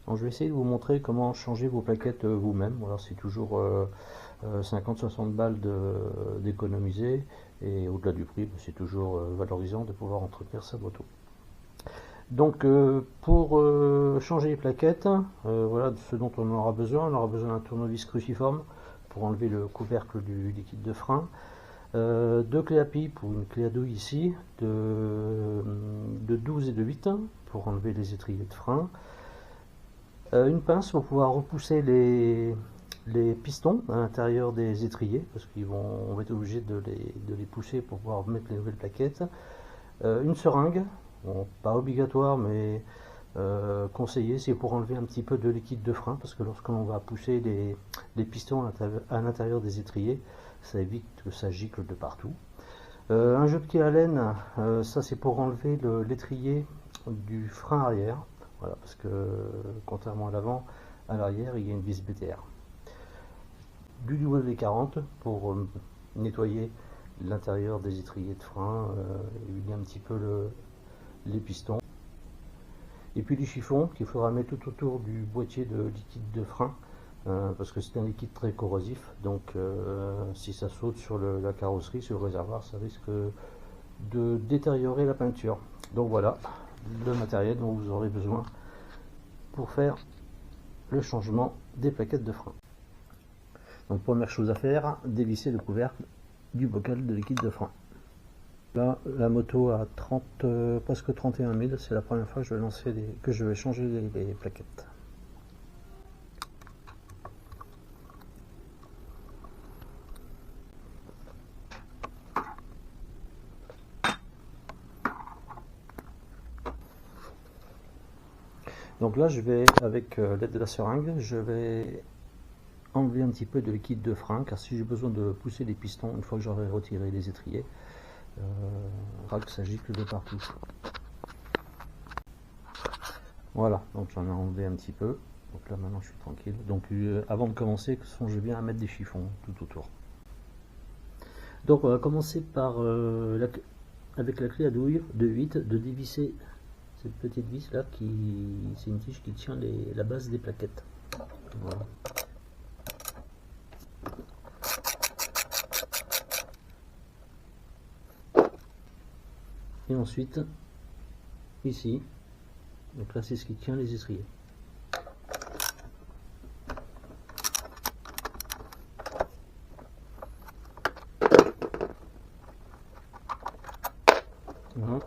Alors, je vais essayer de vous montrer comment changer vos plaquettes vous-même. Alors c'est toujours 50-60 balles d'économiser, et au-delà du prix, c'est toujours valorisant de pouvoir entretenir sa moto. Donc pour changer les plaquettes, voilà ce dont on aura besoin. On aura besoin d'un tournevis cruciforme pour enlever le couvercle du liquide de frein, deux clés à pipe ou une clé à douille ici, de 12 et de 8 pour enlever les étriers de frein, une pince pour pouvoir repousser les pistons à l'intérieur des étriers, parce qu'on va être obligé de les pousser pour pouvoir mettre les nouvelles plaquettes, une seringue, bon, pas obligatoire mais conseillé, c'est pour enlever un petit peu de liquide de frein, parce que lorsqu'on va pousser les pistons à l'intérieur des étriers, ça évite que ça gicle de partout. Un jeu de quai à laine, ça c'est pour enlever l'étrier du frein arrière, voilà, parce que contrairement à l'avant, à l'arrière il y a une vis BTR. Du WD-40 pour nettoyer l'intérieur des étriers de frein, il y a un petit peu les pistons. Et puis du chiffon qu'il faudra mettre tout autour du boîtier de liquide de frein, parce que c'est un liquide très corrosif, donc si ça saute sur la carrosserie, sur le réservoir, ça risque de détériorer la peinture. Donc voilà le matériel dont vous aurez besoin pour faire le changement des plaquettes de frein. Donc première chose à faire, dévisser le couvercle du bocal de liquide de frein. Là, la moto a presque 31 000, c'est la première fois que je vais changer les plaquettes. Donc là, je vais, avec l'aide de la seringue, je vais enlever un petit peu de liquide de frein, car si j'ai besoin de pousser les pistons, une fois que j'aurai retiré les étriers, que ça gicle de partout. Voilà, donc j'en ai enlevé un petit peu. Donc là maintenant je suis tranquille. Donc avant de commencer, songez bien à mettre des chiffons tout autour. Donc on va commencer par avec la clé à douille de 8, de dévisser cette petite vis là, c'est une tige qui tient la base des plaquettes. Voilà. Et ensuite, ici, donc là c'est ce qui tient les étriers. Voilà,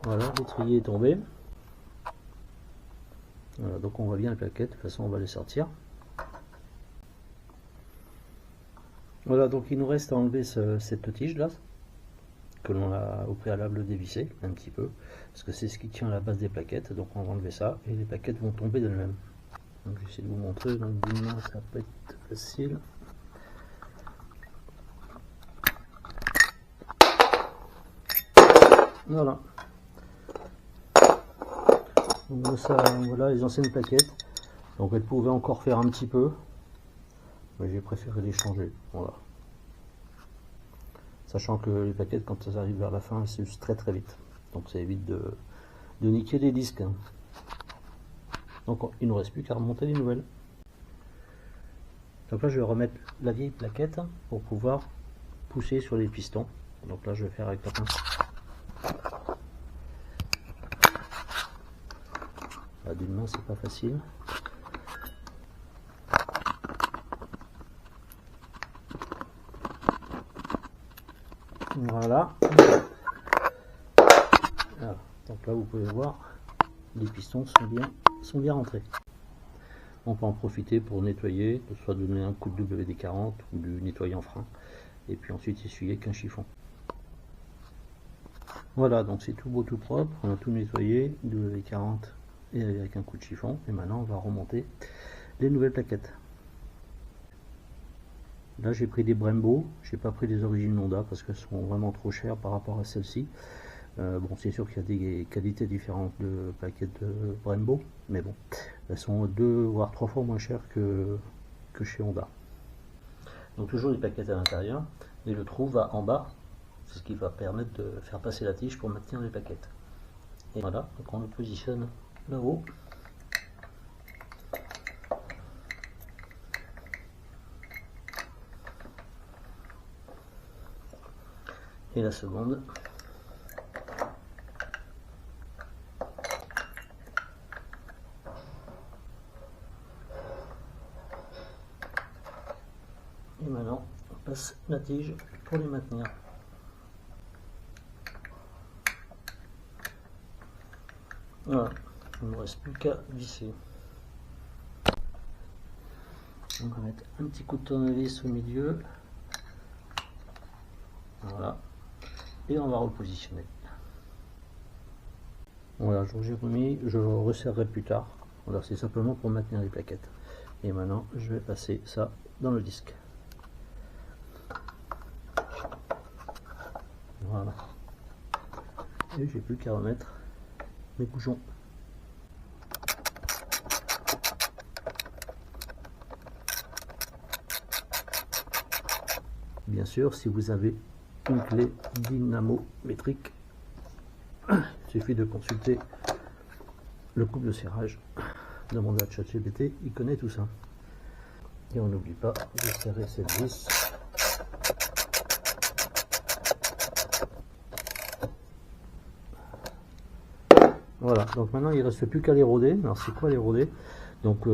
voilà, l'étrier est tombé. Voilà, donc on voit bien les plaquettes, de toute façon on va les sortir. Voilà, donc il nous reste à enlever cette tige là, que l'on a au préalable dévissé un petit peu, parce que c'est ce qui tient à la base des plaquettes. Donc on va enlever ça et les plaquettes vont tomber d'elles-mêmes. Donc j'essaie de vous montrer, donc d'une main ça peut être facile. Voilà. Donc ça, voilà les anciennes plaquettes. Donc elles pouvaient encore faire un petit peu, mais j'ai préféré les changer. Voilà. Sachant que les plaquettes, quand elles arrivent vers la fin, elles s'usent très très vite. Donc ça évite de niquer les disques. Donc il ne nous reste plus qu'à remonter les nouvelles. Donc là je vais remettre la vieille plaquette pour pouvoir pousser sur les pistons. Donc là je vais faire avec la pince. D'une main c'est pas facile. Voilà. Alors, donc là vous pouvez voir, les pistons sont bien rentrés. On peut en profiter pour nettoyer, soit donner un coup de WD-40 ou du nettoyant frein, et puis ensuite essuyer qu'un chiffon. Voilà, donc c'est tout beau tout propre, on a tout nettoyé, WD-40 et avec un coup de chiffon, et maintenant on va remonter les nouvelles plaquettes. Là j'ai pris des Brembo, j'ai pas pris des origines Honda parce qu'elles sont vraiment trop chères par rapport à celles-ci. Bon, c'est sûr qu'il y a des qualités différentes de plaquettes de Brembo, mais bon, elles sont 2 voire 3 fois moins chères que chez Honda. Donc toujours les plaquettes à l'intérieur, et le trou va en bas, c'est ce qui va permettre de faire passer la tige pour maintenir les plaquettes. Et voilà, donc on le positionne là-haut. Et la seconde. Et maintenant, on passe la tige pour les maintenir. Voilà, il ne me reste plus qu'à visser. On va mettre un petit coup de tournevis au milieu. Voilà. Et on va repositionner. Voilà, j'ai remis, je resserrerai plus tard. Voilà, c'est simplement pour maintenir les plaquettes. Et maintenant, je vais passer ça dans le disque. Voilà. Et j'ai plus qu'à remettre mes bouchons. Bien sûr, si vous avez une clé dynamométrique, il suffit de consulter le couple de serrage. Demandez à ChatGPT, il connaît tout ça. Et on n'oublie pas de serrer cette vis. Voilà, donc maintenant il ne reste plus qu'à les roder. Alors c'est quoi les roder? Donc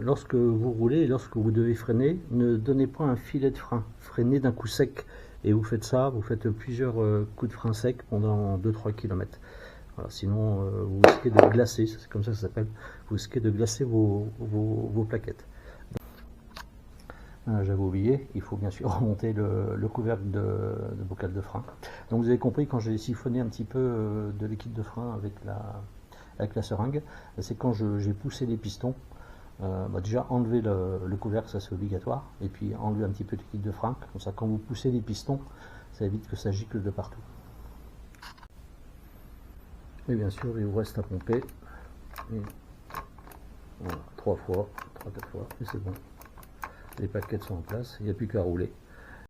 lorsque vous roulez et lorsque vous devez freiner, ne donnez pas un filet de frein. Freinez d'un coup sec. Et vous faites ça, vous faites plusieurs coups de frein sec pendant 2-3 km. Voilà, sinon vous risquez de glacer, c'est comme ça que ça s'appelle, vous risquez de glacer vos plaquettes. J'avais oublié, il faut bien sûr remonter le couvercle de bocal de frein. Donc vous avez compris, quand j'ai siphonné un petit peu de liquide de frein avec la seringue, c'est quand j'ai poussé les pistons. Déjà enlever le couvercle, ça c'est obligatoire, et puis enlever un petit peu de liquide de frein, comme ça quand vous poussez les pistons, ça évite que ça gicle de partout. Et bien sûr il vous reste à pomper, et voilà, 3-4 fois, et c'est bon. Les plaquettes sont en place, il n'y a plus qu'à rouler.